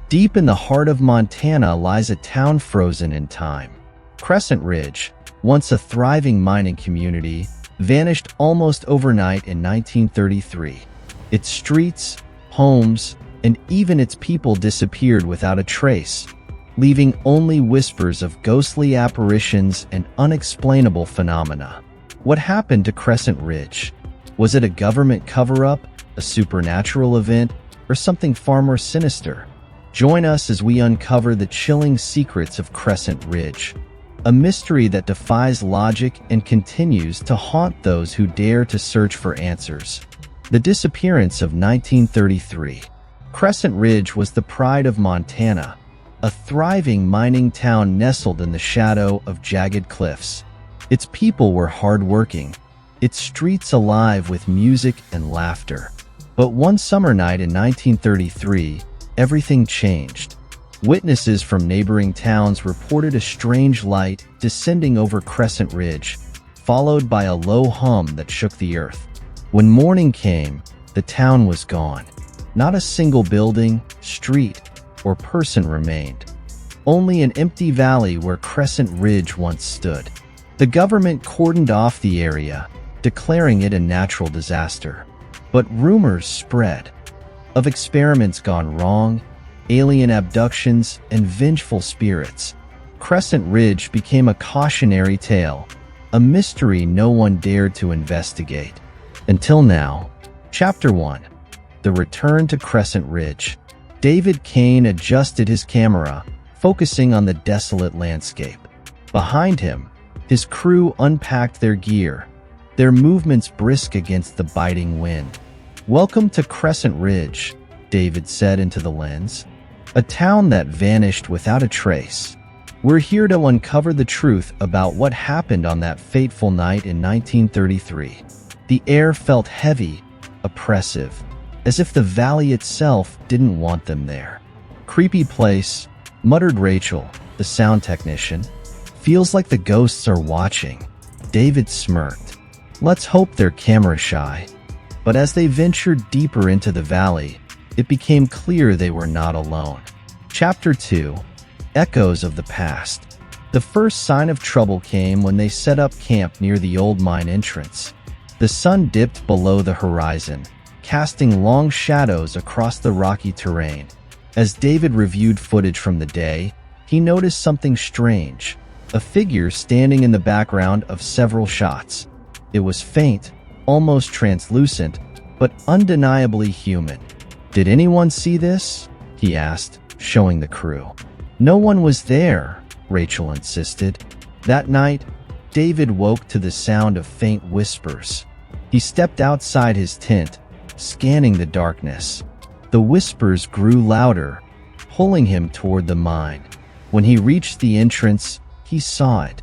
Deep in the heart of Montana lies a town frozen in time. Crescent Ridge, once a thriving mining community, vanished almost overnight in 1933. Its streets, homes, and even its people disappeared without a trace, leaving only whispers of ghostly apparitions and unexplainable phenomena. What happened to Crescent Ridge? Was it a government cover-up, a supernatural event, or something far more sinister? Join us as we uncover the chilling secrets of Crescent Ridge, a mystery that defies logic and continues to haunt those who dare to search for answers. The disappearance of 1933. Crescent Ridge was the pride of Montana, a thriving mining town nestled in the shadow of jagged cliffs. Its people were hardworking, its streets alive with music and laughter. But one summer night in 1933, everything changed. Witnesses from neighboring towns reported a strange light descending over Crescent Ridge, followed by a low hum that shook the earth. When morning came, the town was gone. Not a single building, street, or person remained. Only an empty valley where Crescent Ridge once stood. The government cordoned off the area, declaring it a natural disaster. But rumors spread of experiments gone wrong, alien abductions, and vengeful spirits. Crescent Ridge became a cautionary tale, a mystery no one dared to investigate. Until now. Chapter 1. The Return to Crescent Ridge. David Kane adjusted his camera, focusing on the desolate landscape. Behind him, his crew unpacked their gear, their movements brisk against the biting wind. "Welcome to Crescent Ridge," David said into the lens. "A town that vanished without a trace. We're here to uncover the truth about what happened on that fateful night in 1933. The air felt heavy, oppressive, as if the valley itself didn't want them there. "Creepy place," muttered Rachel, the sound technician. "Feels like the ghosts are watching." David smirked. "Let's hope they're camera shy." But as they ventured deeper into the valley, it became clear they were not alone. Chapter 2. Echoes of the Past. The first sign of trouble came when they set up camp near the old mine entrance. The sun dipped below the horizon, casting long shadows across the rocky terrain. As David reviewed footage from the day, he noticed something strange, a figure standing in the background of several shots. It was faint, almost translucent, but undeniably human. "Did anyone see this?" he asked, showing the crew. "No one was there," Rachel insisted. That night, David woke to the sound of faint whispers. He stepped outside his tent, scanning the darkness. The whispers grew louder, pulling him toward the mine. When he reached the entrance, he saw it,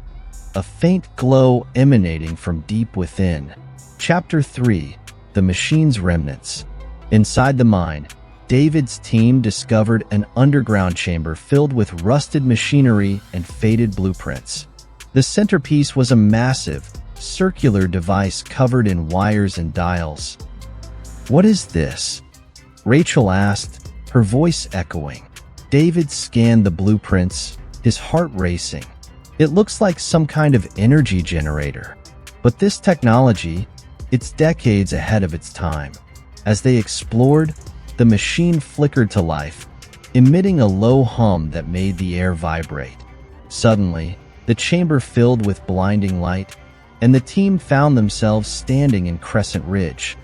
a faint glow emanating from deep within. Chapter 3. The Machine's Remnants. Inside the mine, David's team discovered an underground chamber filled with rusted machinery and faded blueprints. The centerpiece was a massive, circular device covered in wires and dials. "What is this?" Rachel asked, her voice echoing. David scanned the blueprints, his heart racing. "It looks like some kind of energy generator. But this technology, it's decades ahead of its time." As they explored, the machine flickered to life, emitting a low hum that made the air vibrate. Suddenly, the chamber filled with blinding light, and the team found themselves standing in Crescent Ridge.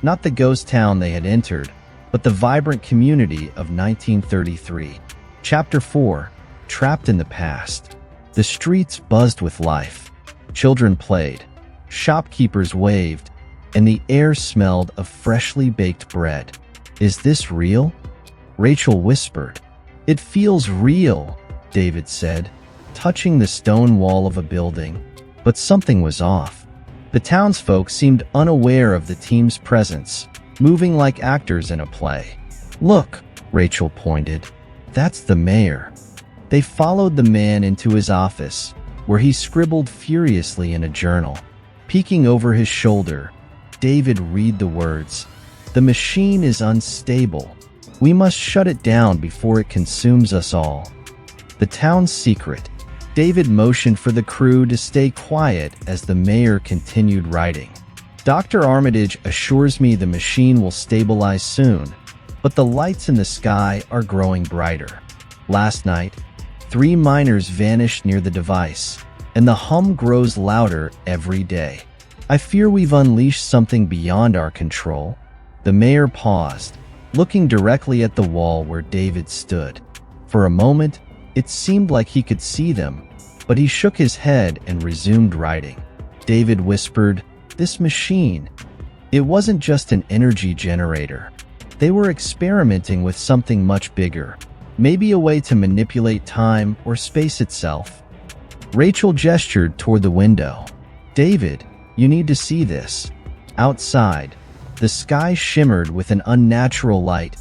Not the ghost town they had entered, but the vibrant community of 1933. Chapter 4. Trapped in the Past. The streets buzzed with life. Children played, shopkeepers waved, and the air smelled of freshly baked bread. "Is this real?" Rachel whispered. "It feels real," David said, touching the stone wall of a building. But something was off. The townsfolk seemed unaware of the team's presence, moving like actors in a play. "Look," Rachel pointed. "That's the mayor." They followed the man into his office, where he scribbled furiously in a journal. Peeking over his shoulder, David read the words, "The machine is unstable. We must shut it down before it consumes us all. The town's secret. David motioned for the crew to stay quiet as the mayor continued writing. Dr. Armitage assures me the machine will stabilize soon, but the lights in the sky are growing brighter. Last night, 3 miners vanished near the device, and the hum grows louder every day. I fear we've unleashed something beyond our control. The mayor paused, looking directly at the wall where David stood. For a moment, it seemed like he could see them, but he shook his head and resumed writing. David whispered, "This machine, it wasn't just an energy generator. They were experimenting with something much bigger, maybe a way to manipulate time or space itself." Rachel gestured toward the window. "David, you need to see this." Outside, the sky shimmered with an unnatural light,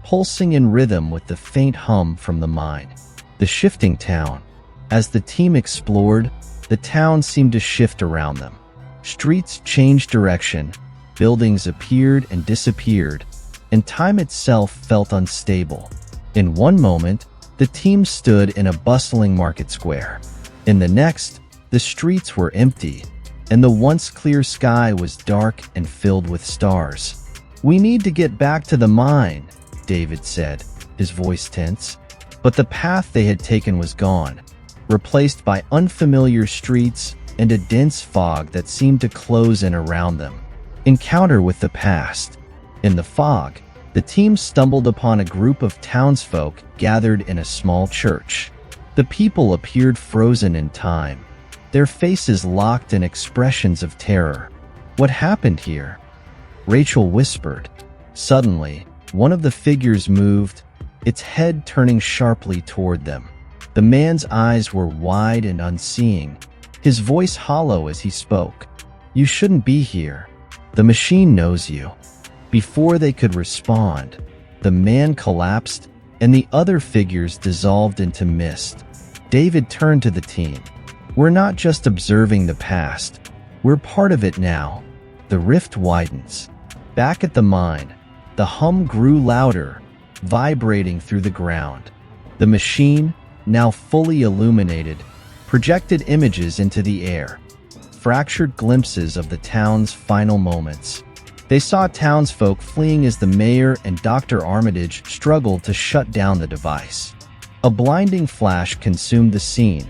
pulsing in rhythm with the faint hum from the mine. The shifting town. As the team explored, the town seemed to shift around them. Streets changed direction, buildings appeared and disappeared, and time itself felt unstable. In one moment, the team stood in a bustling market square. In the next, the streets were empty, and the once clear sky was dark and filled with stars. "We need to get back to the mine," David said, his voice tense. But the path they had taken was gone, replaced by unfamiliar streets and a dense fog that seemed to close in around them. Encounter with the past. In the fog, the team stumbled upon a group of townsfolk gathered in a small church. The people appeared frozen in time, their faces locked in expressions of terror. "What happened here?" Rachel whispered. Suddenly, one of the figures moved, its head turning sharply toward them. The man's eyes were wide and unseeing, his voice hollow as he spoke. "You shouldn't be here. The machine knows you." Before they could respond, the man collapsed and the other figures dissolved into mist. David turned to the team. "We're not just observing the past. We're part of it now." The rift widens. Back at the mine, the hum grew louder, vibrating through the ground. The machine, now fully illuminated, projected images into the air, fractured glimpses of the town's final moments. They saw townsfolk fleeing as the mayor and Dr. Armitage struggled to shut down the device. A blinding flash consumed the scene,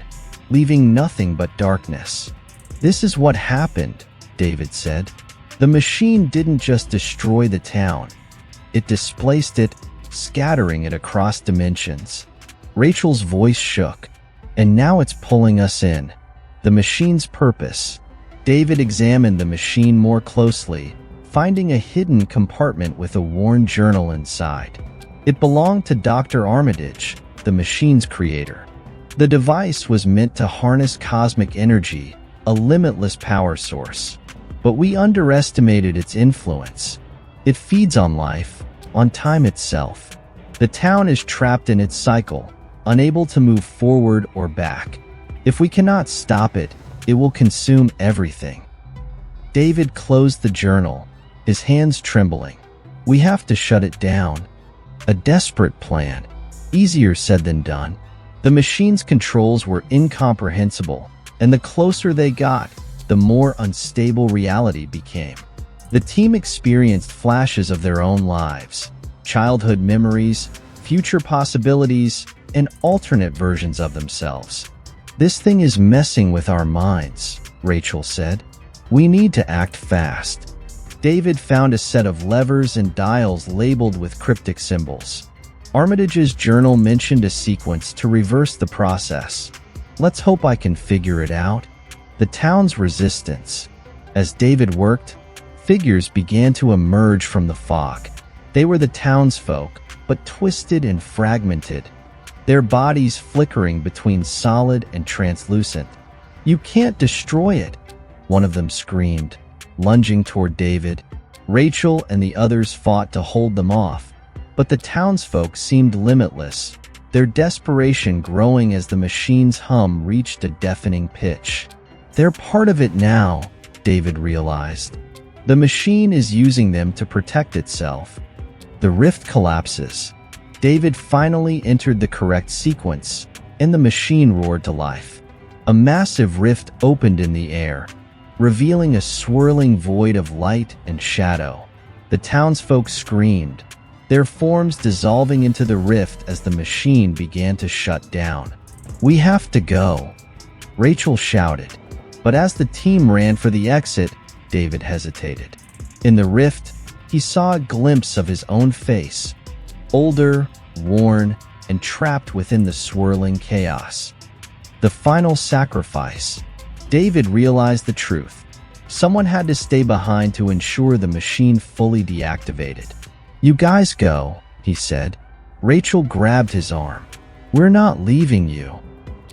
leaving nothing but darkness. "This is what happened," David said. "The machine didn't just destroy the town. It displaced it, scattering it across dimensions." Rachel's voice shook. "And now it's pulling us in." The machine's purpose. David examined the machine more closely, finding a hidden compartment with a worn journal inside. It belonged to Dr. Armitage, the machine's creator. The device was meant to harness cosmic energy, a limitless power source. But we underestimated its influence. It feeds on life, on time itself. The town is trapped in its cycle, unable to move forward or back. If we cannot stop it, it will consume everything. David closed the journal, his hands trembling. "We have to shut it down." A desperate plan. Easier said than done. The machine's controls were incomprehensible, and the closer they got, the more unstable reality became. The team experienced flashes of their own lives, childhood memories, future possibilities, and alternate versions of themselves. "This thing is messing with our minds," Rachel said. "We need to act fast." David found a set of levers and dials labeled with cryptic symbols. Armitage's journal mentioned a sequence to reverse the process. "Let's hope I can figure it out." The town's resistance. As David worked, figures began to emerge from the fog. They were the townsfolk, but twisted and fragmented, their bodies flickering between solid and translucent. "You can't destroy it," one of them screamed, lunging toward David. Rachel and the others fought to hold them off, but the townsfolk seemed limitless, their desperation growing as the machine's hum reached a deafening pitch. "They're part of it now," David realized. "The machine is using them to protect itself." The rift collapses. David finally entered the correct sequence, and the machine roared to life. A massive rift opened in the air, revealing a swirling void of light and shadow. The townsfolk screamed, their forms dissolving into the rift as the machine began to shut down. "We have to go," Rachel shouted. But as the team ran for the exit, David hesitated. In the rift, he saw a glimpse of his own face, older, worn, and trapped within the swirling chaos. The final sacrifice. David realized the truth. Someone had to stay behind to ensure the machine fully deactivated. "You guys go," he said. Rachel grabbed his arm. "We're not leaving you."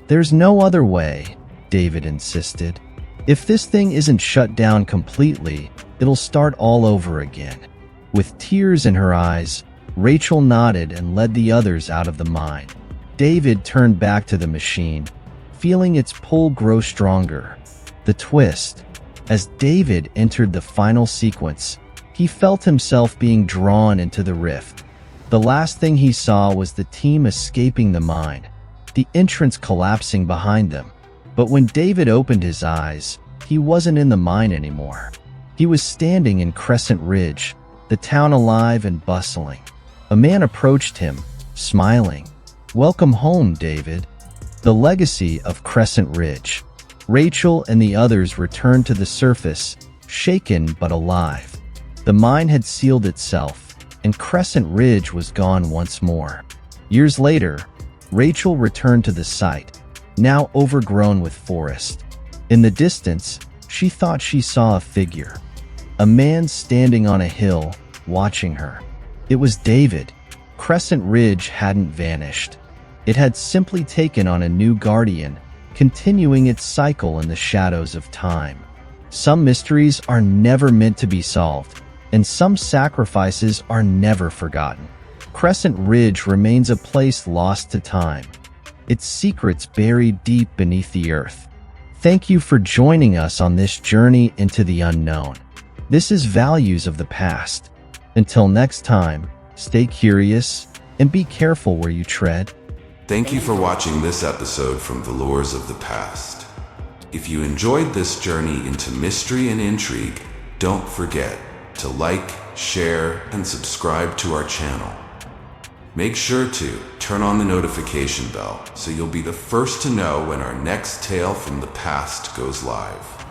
"There's no other way," David insisted. "If this thing isn't shut down completely, it'll start all over again." With tears in her eyes, Rachel nodded and led the others out of the mine. David turned back to the machine, feeling its pull grow stronger. The twist. As David entered the final sequence, he felt himself being drawn into the rift. The last thing he saw was the team escaping the mine, the entrance collapsing behind them. But when David opened his eyes, he wasn't in the mine anymore. He was standing in Crescent Ridge, the town alive and bustling. A man approached him, smiling. "Welcome home, David." The legacy of Crescent Ridge. Rachel and the others returned to the surface, shaken but alive. The mine had sealed itself, and Crescent Ridge was gone once more. Years later, Rachel returned to the site, now overgrown with forest. In the distance, she thought she saw a figure. A man standing on a hill, watching her. It was David. Crescent Ridge hadn't vanished. It had simply taken on a new guardian, continuing its cycle in the shadows of time. Some mysteries are never meant to be solved, and some sacrifices are never forgotten. Crescent Ridge remains a place lost to time, its secrets buried deep beneath the earth. Thank you for joining us on this journey into the unknown. This is Values of the Past. Until next time, stay curious and be careful where you tread. Thank you for watching this episode from Valors of the Past. If you enjoyed this journey into mystery and intrigue, don't forget to like, share, and subscribe to our channel. Make sure to turn on the notification bell so you'll be the first to know when our next tale from the past goes live.